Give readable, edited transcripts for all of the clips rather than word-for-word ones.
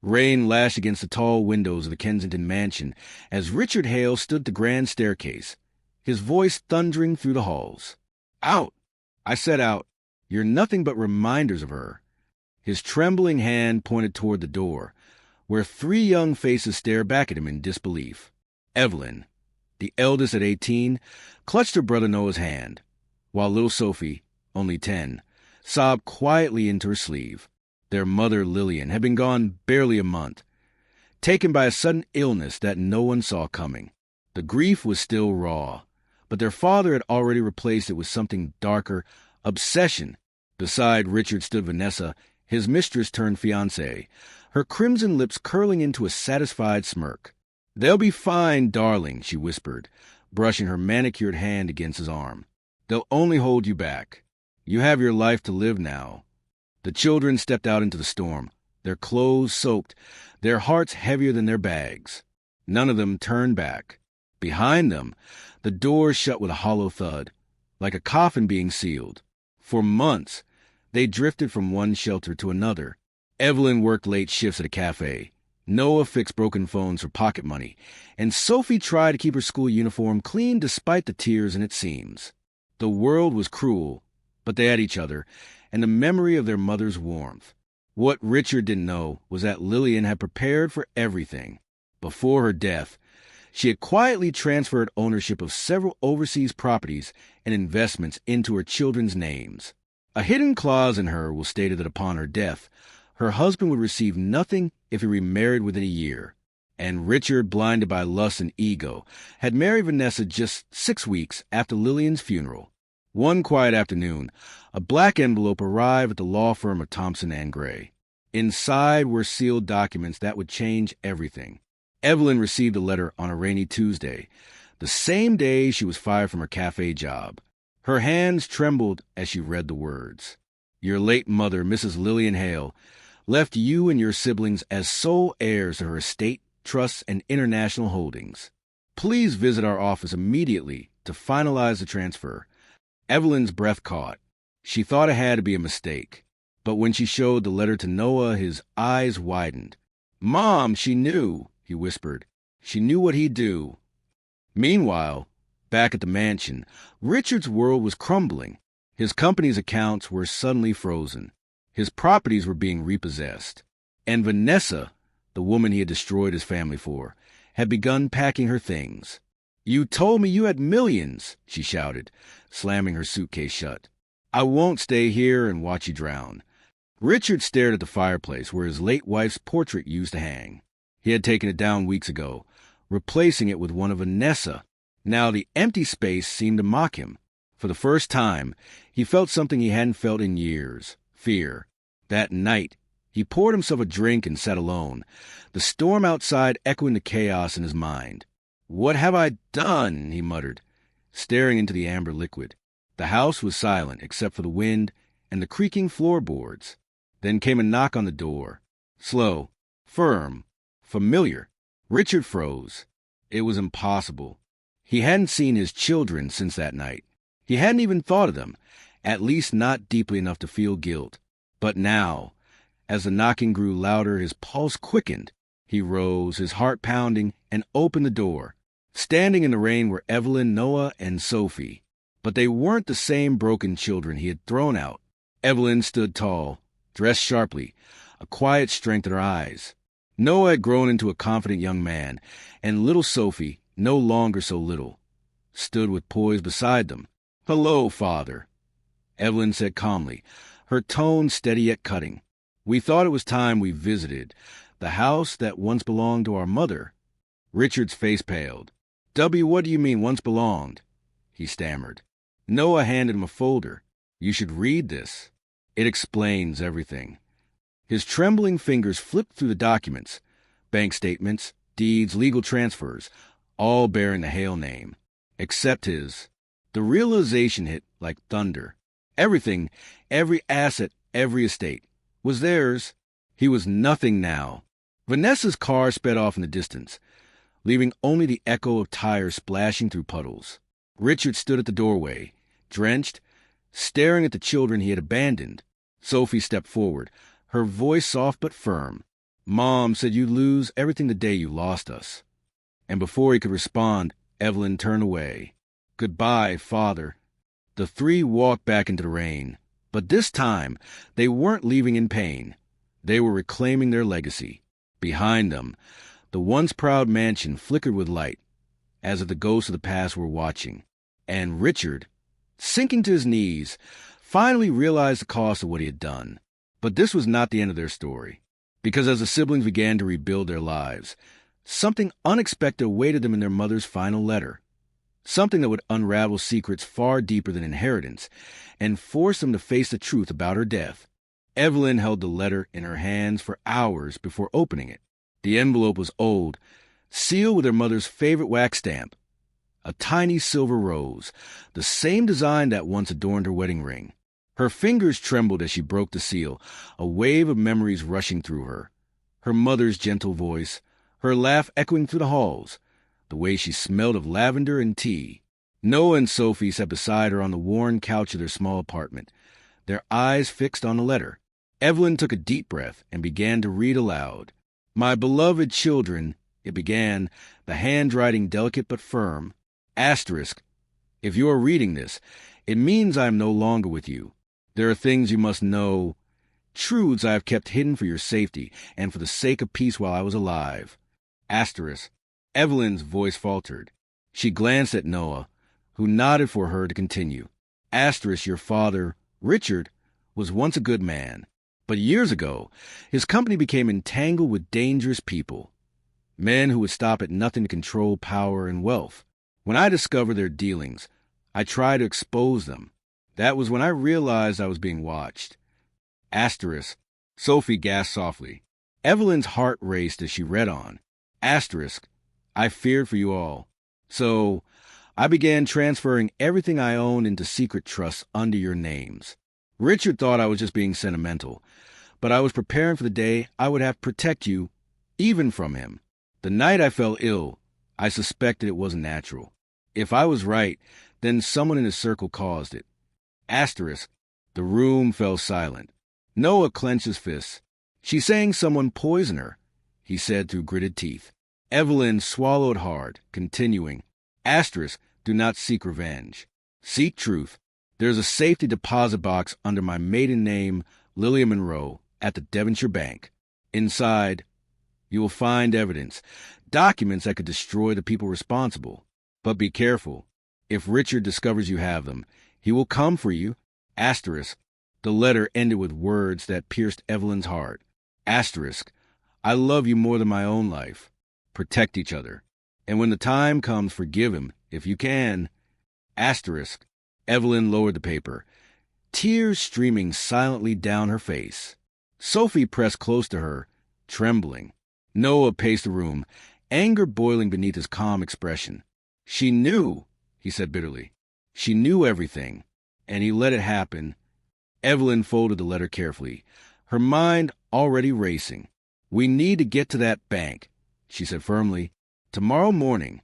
Rain lashed against the tall windows of the Kensington mansion as Richard Hale stood at the grand staircase, his voice thundering through the halls. "Out! I said out. You're nothing but reminders of her." His trembling hand pointed toward the door, where three young faces stared back at him in disbelief. Evelyn, the eldest at 18, clutched her brother Noah's hand, while little Sophie, only 10, sobbed quietly into her sleeve. Their mother, Lillian, had been gone barely a month, taken by a sudden illness that no one saw coming. The grief was still raw, but their father had already replaced it with something darker, obsession. Beside Richard stood Vanessa, his mistress-turned-fiancée, her crimson lips curling into a satisfied smirk. "They'll be fine, darling," she whispered, brushing her manicured hand against his arm. "They'll only hold you back. You have your life to live now." The children stepped out into the storm, their clothes soaked, their hearts heavier than their bags. None of them turned back. Behind them, the door shut with a hollow thud, like a coffin being sealed. For months, they drifted from one shelter to another. Evelyn worked late shifts at a cafe. Noah fixed broken phones for pocket money, and Sophie tried to keep her school uniform clean despite the tears in its seams. The world was cruel, but they had each other, and the memory of their mother's warmth. What Richard didn't know was that Lillian had prepared for everything. Before her death, she had quietly transferred ownership of several overseas properties and investments into her children's names. A hidden clause in her will stated that upon her death, her husband would receive nothing if he remarried within a year. And Richard, blinded by lust and ego, had married Vanessa just 6 weeks after Lillian's funeral. One quiet afternoon, a black envelope arrived at the law firm of Thompson and Gray. Inside were sealed documents that would change everything. Evelyn received a letter on a rainy Tuesday, the same day she was fired from her cafe job. Her hands trembled as she read the words. "Your late mother, Mrs. Lillian Hale, left you and your siblings as sole heirs to her estate, trusts, and international holdings. Please visit our office immediately to finalize the transfer." Evelyn's breath caught. She thought it had to be a mistake. But when she showed the letter to Noah, his eyes widened. "Mom, she knew," he whispered. "She knew what he'd do." Meanwhile, back at the mansion, Richard's world was crumbling. His company's accounts were suddenly frozen. His properties were being repossessed. And Vanessa, the woman he had destroyed his family for, had begun packing her things. "You told me you had millions," she shouted, slamming her suitcase shut. "I won't stay here and watch you drown." Richard stared at the fireplace where his late wife's portrait used to hang. He had taken it down weeks ago, replacing it with one of Vanessa. Now the empty space seemed to mock him. For the first time, he felt something he hadn't felt in years: fear. That night, he poured himself a drink and sat alone, the storm outside echoing the chaos in his mind. "What have I done?" he muttered, staring into the amber liquid. The house was silent except for the wind and the creaking floorboards. Then came a knock on the door. Slow, firm, familiar. Richard froze. It was impossible. He hadn't seen his children since that night. He hadn't even thought of them, at least not deeply enough to feel guilt. But now, as the knocking grew louder, his pulse quickened. He rose, his heart pounding, and opened the door. Standing in the rain were Evelyn, Noah, and Sophie. But they weren't the same broken children he had thrown out. Evelyn stood tall, dressed sharply, a quiet strength in her eyes. Noah had grown into a confident young man, and little Sophie, no longer so little, stood with poise beside them. "Hello, Father," Evelyn said calmly, her tone steady yet cutting. "We thought it was time we visited the house that once belonged to our mother." Richard's face paled. "W, what do you mean, once belonged?" he stammered. Noah handed him a folder. "You should read this. It explains everything." His trembling fingers flipped through the documents, bank statements, deeds, legal transfers, all bearing the Hale name, except his. The realization hit like thunder. Everything, every asset, every estate, was theirs. He was nothing now. Vanessa's car sped off in the distance, leaving only the echo of tires splashing through puddles. Richard stood at the doorway, drenched, staring at the children he had abandoned. Sophie stepped forward, her voice soft but firm. Mom said you'd lose everything the day you lost us. And before he could respond, Evelyn turned away. Goodbye, Father. The three walked back into the rain. But this time, they weren't leaving in pain. They were reclaiming their legacy. Behind them, the once proud mansion flickered with light, as if the ghosts of the past were watching. And Richard, sinking to his knees, finally realized the cost of what he had done. But this was not the end of their story, because as the siblings began to rebuild their lives, something unexpected awaited them in their mother's final letter. Something that would unravel secrets far deeper than inheritance and force them to face the truth about her death. Evelyn held the letter in her hands for hours before opening it. The envelope was old, sealed with her mother's favorite wax stamp, a tiny silver rose, the same design that once adorned her wedding ring. Her fingers trembled as she broke the seal, a wave of memories rushing through her. Her mother's gentle voice, her laugh echoing through the halls, the way she smelled of lavender and tea. Noah and Sophie sat beside her on the worn couch of their small apartment, their eyes fixed on the letter. Evelyn took a deep breath and began to read aloud. My beloved children, it began, the handwriting delicate but firm. Asterisk, if you are reading this, it means I am no longer with you. There are things you must know, truths I have kept hidden for your safety and for the sake of peace while I was alive. Asterisk, Evelyn's voice faltered. She glanced at Noah, who nodded for her to continue. Asterisk, your father, Richard, was once a good man, but years ago, his company became entangled with dangerous people, men who would stop at nothing to control power and wealth. When I discovered their dealings, I tried to expose them. That was when I realized I was being watched. Asterisk, Sophie gasped softly. Evelyn's heart raced as she read on. Asterisk, I feared for you all. So I began transferring everything I owned into secret trusts under your names. Richard thought I was just being sentimental, but I was preparing for the day I would have to protect you, even from him. The night I fell ill, I suspected it wasn't natural. If I was right, then someone in his circle caused it. Asterisk, the room fell silent. Noah clenched his fists. She's saying someone poisoned her, he said through gritted teeth. Evelyn swallowed hard, continuing. Asterisk, do not seek revenge. Seek truth. There's a safety deposit box under my maiden name, Lillian Monroe, at the Devonshire Bank. Inside, you will find evidence, documents that could destroy the people responsible. But be careful. If Richard discovers you have them, he will come for you. Asterisk, the letter ended with words that pierced Evelyn's heart. Asterisk, I love you more than my own life. Protect each other. And when the time comes, forgive him, if you can. Asterisk, Evelyn lowered the paper, tears streaming silently down her face. Sophie pressed close to her, trembling. Noah paced the room, anger boiling beneath his calm expression. She knew, he said bitterly. She knew everything, and he let it happen. Evelyn folded the letter carefully, her mind already racing. We need to get to that bank, she said firmly. Tomorrow morning.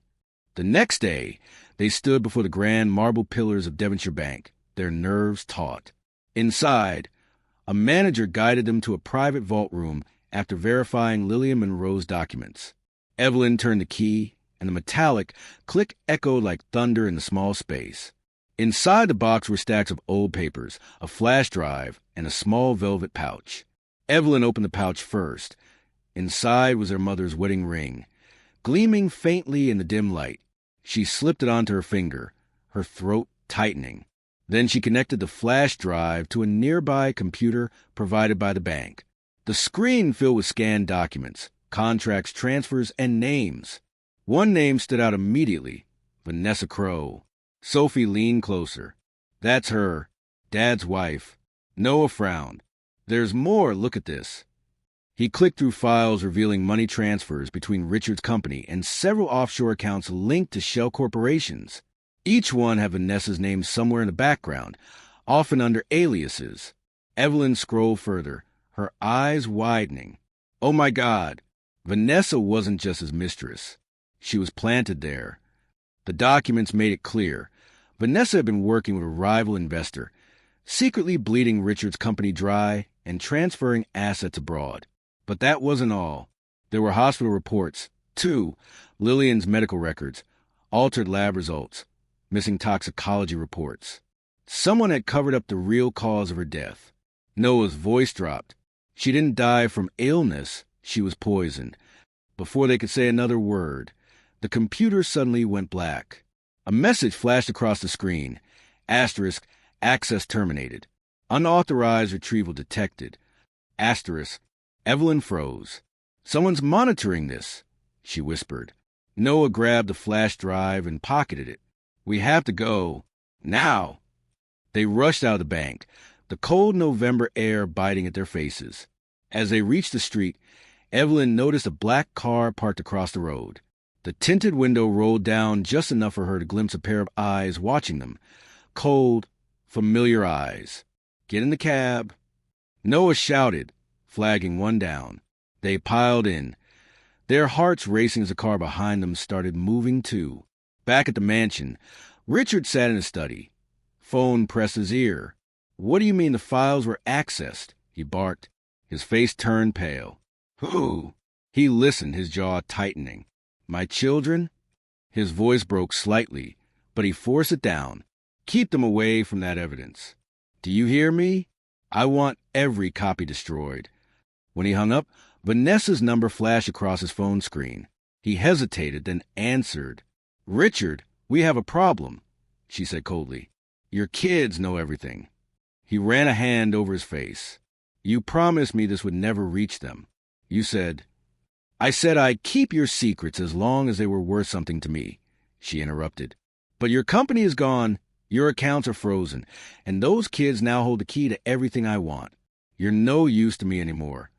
The next day, they stood before the grand marble pillars of Devonshire Bank, their nerves taut. Inside, a manager guided them to a private vault room after verifying Lillian Monroe's documents. Evelyn turned the key, and the metallic click echoed like thunder in the small space. Inside the box were stacks of old papers, a flash drive, and a small velvet pouch. Evelyn opened the pouch first. Inside was her mother's wedding ring, gleaming faintly in the dim light. She slipped it onto her finger, her throat tightening. Then she connected the flash drive to a nearby computer provided by the bank. The screen filled with scanned documents, contracts, transfers, and names. One name stood out immediately, Vanessa Crowe. Sophie leaned closer. That's her, Dad's wife. Noah frowned. There's more, look at this. He clicked through files revealing money transfers between Richard's company and several offshore accounts linked to shell corporations. Each one had Vanessa's name somewhere in the background, often under aliases. Evelyn scrolled further, her eyes widening. Oh my God, Vanessa wasn't just his mistress. She was planted there. The documents made it clear. Vanessa had been working with a rival investor, secretly bleeding Richard's company dry and transferring assets abroad. But that wasn't all. There were hospital reports, too, Lillian's medical records, altered lab results, missing toxicology reports. Someone had covered up the real cause of her death. Noah's voice dropped. She didn't die from illness, she was poisoned. Before they could say another word, the computer suddenly went black. A message flashed across the screen. Asterisk, access terminated. Unauthorized retrieval detected. Asterisk, Evelyn froze. Someone's monitoring this, she whispered. Noah grabbed the flash drive and pocketed it. We have to go. Now. They rushed out of the bank, the cold November air biting at their faces. As they reached the street, Evelyn noticed a black car parked across the road. The tinted window rolled down just enough for her to glimpse a pair of eyes watching them. Cold, familiar eyes. Get in the cab. Noah shouted, flagging one down. They piled in, their hearts racing as the car behind them started moving too. Back at the mansion, Richard sat in his study. Phone pressed his ear. What do you mean the files were accessed? He barked. His face turned pale. Who? He listened, his jaw tightening. My children? His voice broke slightly, but he forced it down. Keep them away from that evidence. Do you hear me? I want every copy destroyed. When he hung up, Vanessa's number flashed across his phone screen. He hesitated, then answered. Richard, we have a problem, she said coldly. Your kids know everything. He ran a hand over his face. You promised me this would never reach them. You said... I said I'd keep your secrets as long as they were worth something to me, she interrupted. But your company is gone, your accounts are frozen, and those kids now hold the key to everything I want. You're no use to me anymore.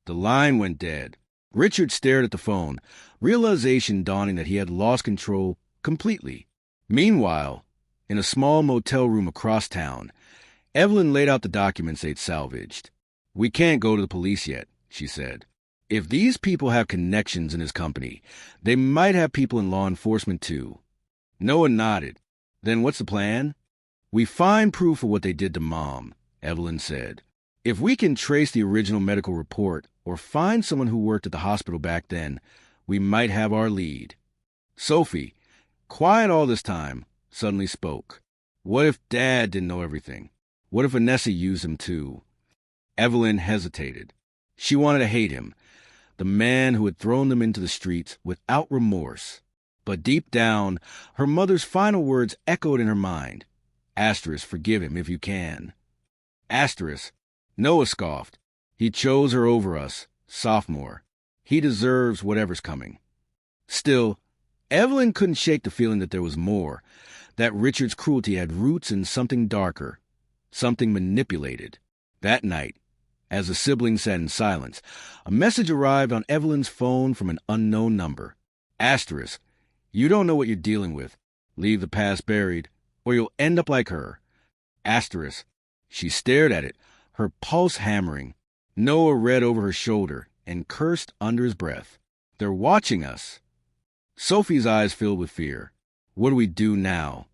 The line went dead. Richard stared at the phone, realization dawning that he had lost control completely. Meanwhile, in a small motel room across town, Evelyn laid out the documents they'd salvaged. We can't go to the police yet, she said. If these people have connections in his company, they might have people in law enforcement too. Noah nodded. Then what's the plan? We find proof of what they did to Mom, Evelyn said. If we can trace the original medical report or find someone who worked at the hospital back then, we might have our lead. Sophie, quiet all this time, suddenly spoke. What if Dad didn't know everything? What if Vanessa used him too? Evelyn hesitated. She wanted to hate him, the man who had thrown them into the streets without remorse. But deep down, her mother's final words echoed in her mind. Asterisk, forgive him if you can. Asterisk, Noah scoffed. He chose her over us, sophomore. He deserves whatever's coming. Still, Evelyn couldn't shake the feeling that there was more, that Richard's cruelty had roots in something darker, something manipulated. That night, as the siblings sat in silence, a message arrived on Evelyn's phone from an unknown number. Asterisk, you don't know what you're dealing with. Leave the past buried, or you'll end up like her. Asterisk. She stared at it, her pulse hammering. Noah read over her shoulder and cursed under his breath. They're watching us. Sophie's eyes filled with fear. What do we do now?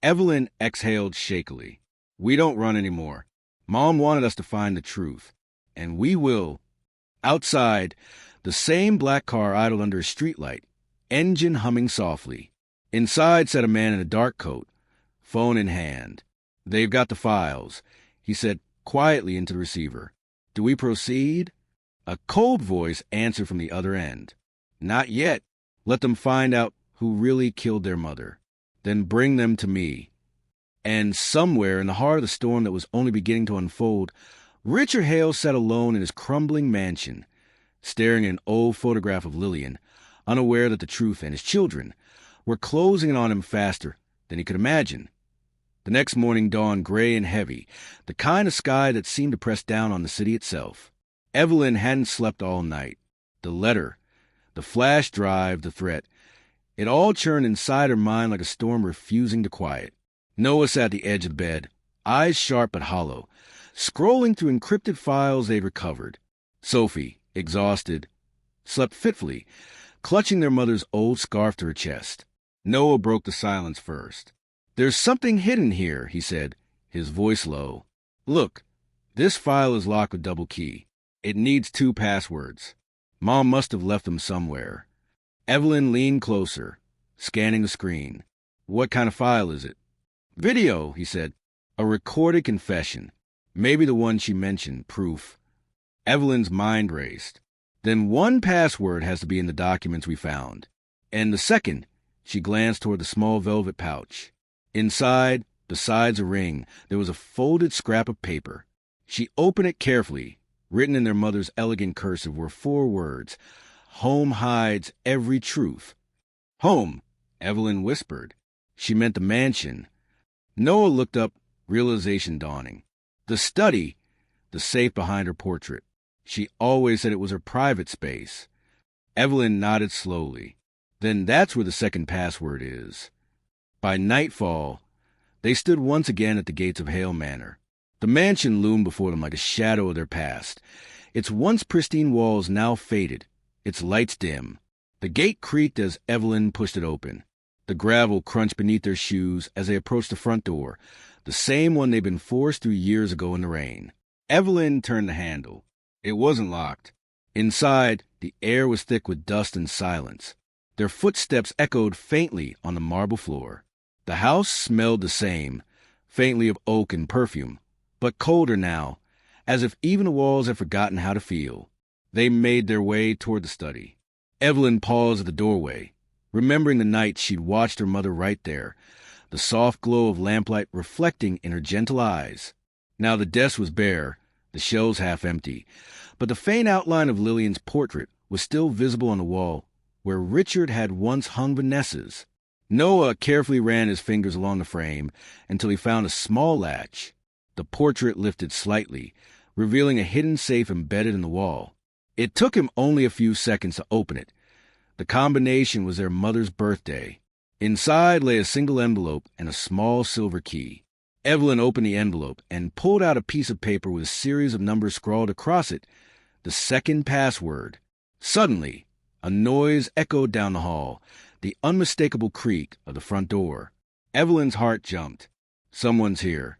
Evelyn exhaled shakily. We don't run anymore. Mom wanted us to find the truth. And we will. Outside, the same black car idled under a streetlight, engine humming softly. Inside sat a man in a dark coat, phone in hand. They've got the files, he said quietly into the receiver. Do we proceed? A cold voice answered from the other end. Not yet. Let them find out who really killed their mother. Then bring them to me. And somewhere in the heart of the storm that was only beginning to unfold, Richard Hale sat alone in his crumbling mansion, staring at an old photograph of Lillian, unaware that the truth and his children were closing in on him faster than he could imagine. The next morning dawned gray and heavy, the kind of sky that seemed to press down on the city itself. Evelyn hadn't slept all night. The letter, the flash drive, the threat, it all churned inside her mind like a storm refusing to quiet. Noah sat at the edge of the bed, eyes sharp but hollow, scrolling through encrypted files they'd recovered. Sophie, exhausted, slept fitfully, clutching their mother's old scarf to her chest. Noah broke the silence first. There's something hidden here, he said, his voice low. Look, this file is locked with double key. It needs 2 passwords. Mom must have left them somewhere. Evelyn leaned closer, scanning the screen. What kind of file is it? Video, he said. A recorded confession. Maybe the one she mentioned, proof. Evelyn's mind raced. Then 1 password has to be in the documents we found. And the second, she glanced toward the small velvet pouch. Inside, besides a ring, there was a folded scrap of paper. She opened it carefully. Written in their mother's elegant cursive were 4 words. Home hides every truth. Home, Evelyn whispered. She meant the mansion. Noah looked up, realization dawning. The study, the safe behind her portrait. She always said it was her private space. Evelyn nodded slowly. Then that's where the second password is. By nightfall, they stood once again at the gates of Hale Manor. The mansion loomed before them like a shadow of their past. Its once pristine walls now faded, its lights dim. The gate creaked as Evelyn pushed it open. The gravel crunched beneath their shoes as they approached the front door, the same one they'd been forced through years ago in the rain. Evelyn turned the handle. It wasn't locked. Inside, the air was thick with dust and silence. Their footsteps echoed faintly on the marble floor. The house smelled the same, faintly of oak and perfume, but colder now, as if even the walls had forgotten how to feel. They made their way toward the study. Evelyn paused at the doorway, remembering the night she'd watched her mother right there, the soft glow of lamplight reflecting in her gentle eyes. Now the desk was bare, the shelves half empty, but the faint outline of Lillian's portrait was still visible on the wall where Richard had once hung Vanessa's. Noah carefully ran his fingers along the frame until he found a small latch. The portrait lifted slightly, revealing a hidden safe embedded in the wall. It took him only a few seconds to open it. The combination was their mother's birthday. Inside lay a single envelope and a small silver key. Evelyn opened the envelope and pulled out a piece of paper with a series of numbers scrawled across it, the second password. Suddenly, a noise echoed down the hall, the unmistakable creak of the front door. Evelyn's heart jumped. Someone's here.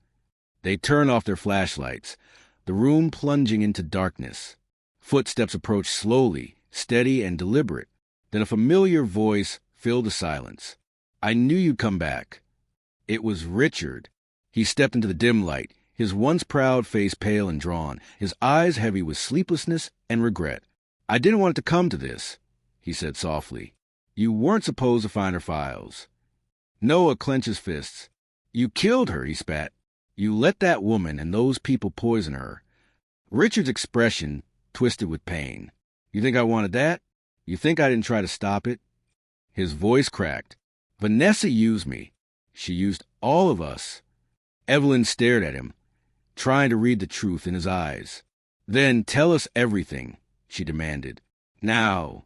They turned off their flashlights, the room plunging into darkness. Footsteps approached slowly, steady and deliberate. Then a familiar voice filled the silence. "I knew you'd come back." It was Richard. He stepped into the dim light, his once proud face pale and drawn, his eyes heavy with sleeplessness and regret. "I didn't want it to come to this," he said softly. "You weren't supposed to find her files." Noah clenched his fists. "You killed her," he spat. "You let that woman and those people poison her." Richard's expression twisted with pain. "You think I wanted that? You think I didn't try to stop it?" His voice cracked. "Vanessa used me. She used all of us." Evelyn stared at him, trying to read the truth in his eyes. "Then tell us everything," she demanded. "Now."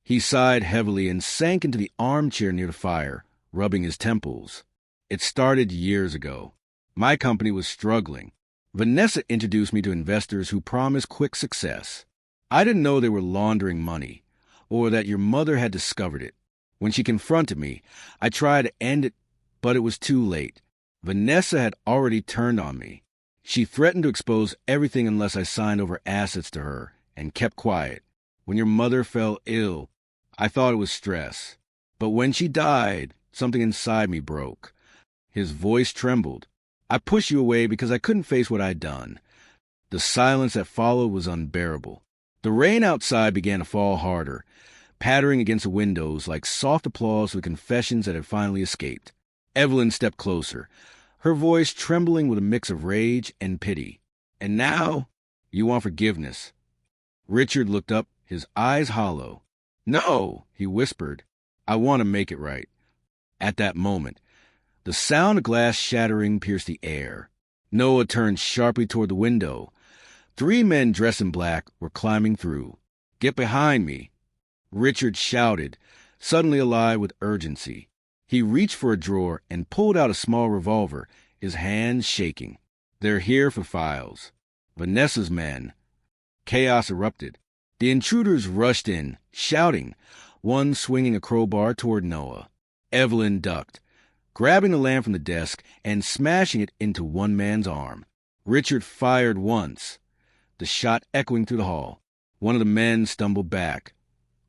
He sighed heavily and sank into the armchair near the fire, rubbing his temples. "It started years ago. My company was struggling. Vanessa introduced me to investors who promised quick success. I didn't know they were laundering money, or that your mother had discovered it. When she confronted me, I tried to end it, but it was too late. Vanessa had already turned on me. She threatened to expose everything unless I signed over assets to her and kept quiet. When your mother fell ill, I thought it was stress. But when she died, something inside me broke." His voice trembled. "I pushed you away because I couldn't face what I'd done." The silence that followed was unbearable. The rain outside began to fall harder, pattering against the windows like soft applause for the confessions that had finally escaped. Evelyn stepped closer, her voice trembling with a mix of rage and pity. "And now, you want forgiveness." Richard looked up, his eyes hollow. "No," he whispered. "I want to make it right." At that moment, the sound of glass shattering pierced the air. Noah turned sharply toward the window. 3 men dressed in black were climbing through. "Get behind me," Richard shouted, suddenly alive with urgency. He reached for a drawer and pulled out a small revolver, his hands shaking. "They're here for files. Vanessa's men." Chaos erupted. The intruders rushed in, shouting, one swinging a crowbar toward Noah. Evelyn ducked, grabbing the lamp from the desk and smashing it into one man's arm. Richard fired once. the shot echoing through the hall. One of the men stumbled back,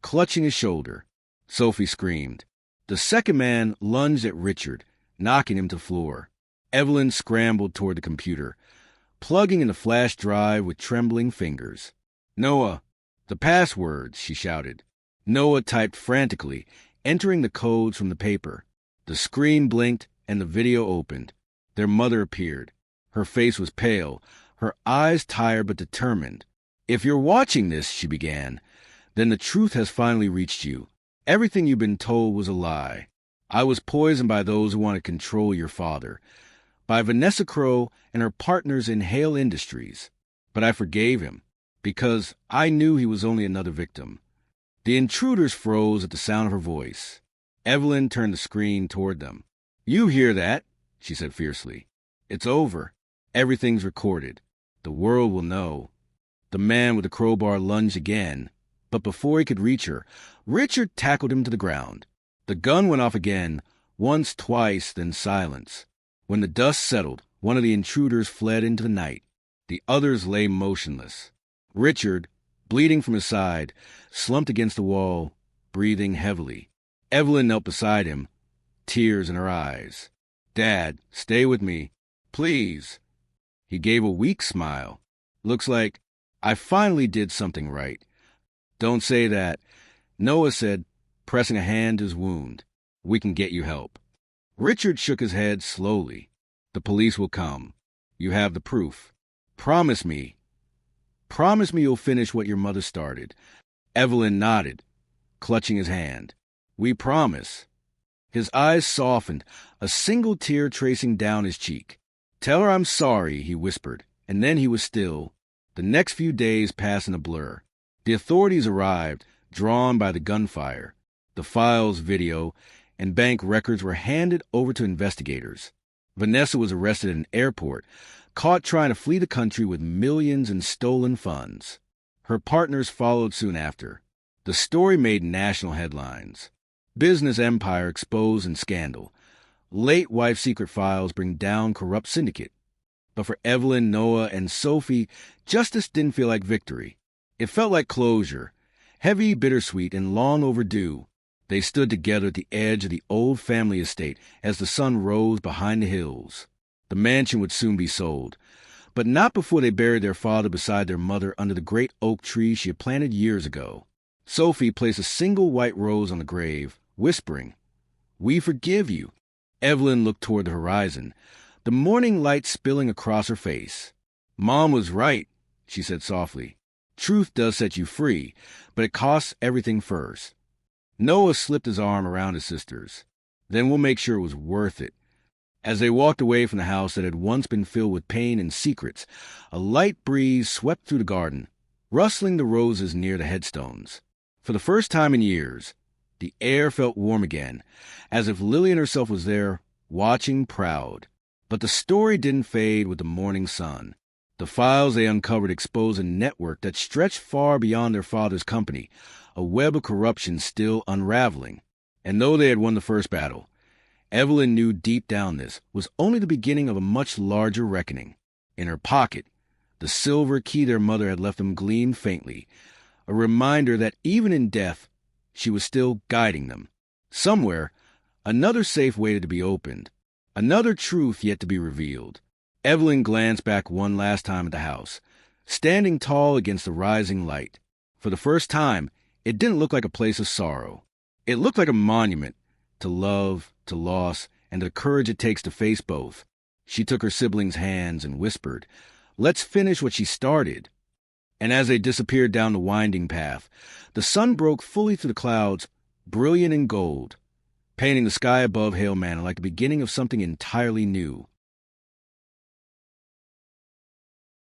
clutching his shoulder. Sophie screamed. The second man lunged at Richard, knocking him to the floor. Evelyn scrambled toward the computer, plugging in the flash drive with trembling fingers. "Noah, the passwords," she shouted. Noah typed frantically, entering the codes from the paper. The screen blinked and the video opened. Their mother appeared. Her face was pale, her eyes tired but determined. "If you're watching this," she began, "then the truth has finally reached you. Everything you've been told was a lie. I was poisoned by those who want to control your father, by Vanessa Crowe and her partners in Hale Industries. But I forgave him, because I knew he was only another victim." The intruders froze at the sound of her voice. Evelyn turned the screen toward them. "You hear that?" she said fiercely. "It's over. Everything's recorded. The world will know." The man with the crowbar lunged again, but before he could reach her, Richard tackled him to the ground. The gun went off again, once, twice, then silence. When the dust settled, one of the intruders fled into the night. The others lay motionless. Richard, bleeding from his side, slumped against the wall, breathing heavily. Evelyn knelt beside him, tears in her eyes. "Dad, stay with me. Please." He gave a weak smile. "Looks like I finally did something right." "Don't say that," Noah said, pressing a hand to his wound. "We can get you help." Richard shook his head slowly. "The police will come. You have the proof. Promise me. Promise me you'll finish what your mother started." Evelyn nodded, clutching his hand. "We promise." His eyes softened, a single tear tracing down his cheek. "Tell her I'm sorry," he whispered, and then he was still. The next few days passed in a blur. The authorities arrived, drawn by the gunfire. The files, video, and bank records were handed over to investigators. Vanessa was arrested at an airport, caught trying to flee the country with millions in stolen funds. Her partners followed soon after. The story made national headlines. Business empire exposed in scandal. Late wife secret files bring down corrupt syndicate. But for Evelyn, Noah, and Sophie, justice didn't feel like victory. It felt like closure, heavy, bittersweet, and long overdue. They stood together at the edge of the old family estate as the sun rose behind the hills. The mansion would soon be sold, but not before they buried their father beside their mother under the great oak tree she had planted years ago. Sophie placed a single white rose on the grave, whispering, "We forgive you." Evelyn looked toward the horizon, the morning light spilling across her face. "Mom was right," she said softly. "Truth does set you free, but it costs everything first." Noah slipped his arm around his sister's. "Then we'll make sure it was worth it." As they walked away from the house that had once been filled with pain and secrets, a light breeze swept through the garden, rustling the roses near the headstones. For the first time in years, the air felt warm again, as if Lillian herself was there, watching proud. But the story didn't fade with the morning sun. The files they uncovered exposed a network that stretched far beyond their father's company, a web of corruption still unraveling. And though they had won the first battle, Evelyn knew deep down this was only the beginning of a much larger reckoning. In her pocket, the silver key their mother had left them gleamed faintly, a reminder that even in death, she was still guiding them. Somewhere, another safe waited to be opened, another truth yet to be revealed. Evelyn glanced back one last time at the house, standing tall against the rising light. For the first time, it didn't look like a place of sorrow. It looked like a monument to love, to loss, and to the courage it takes to face both. She took her siblings' hands and whispered, "Let's finish what she started." And as they disappeared down the winding path, the sun broke fully through the clouds, brilliant in gold, painting the sky above Hale Manor like the beginning of something entirely new.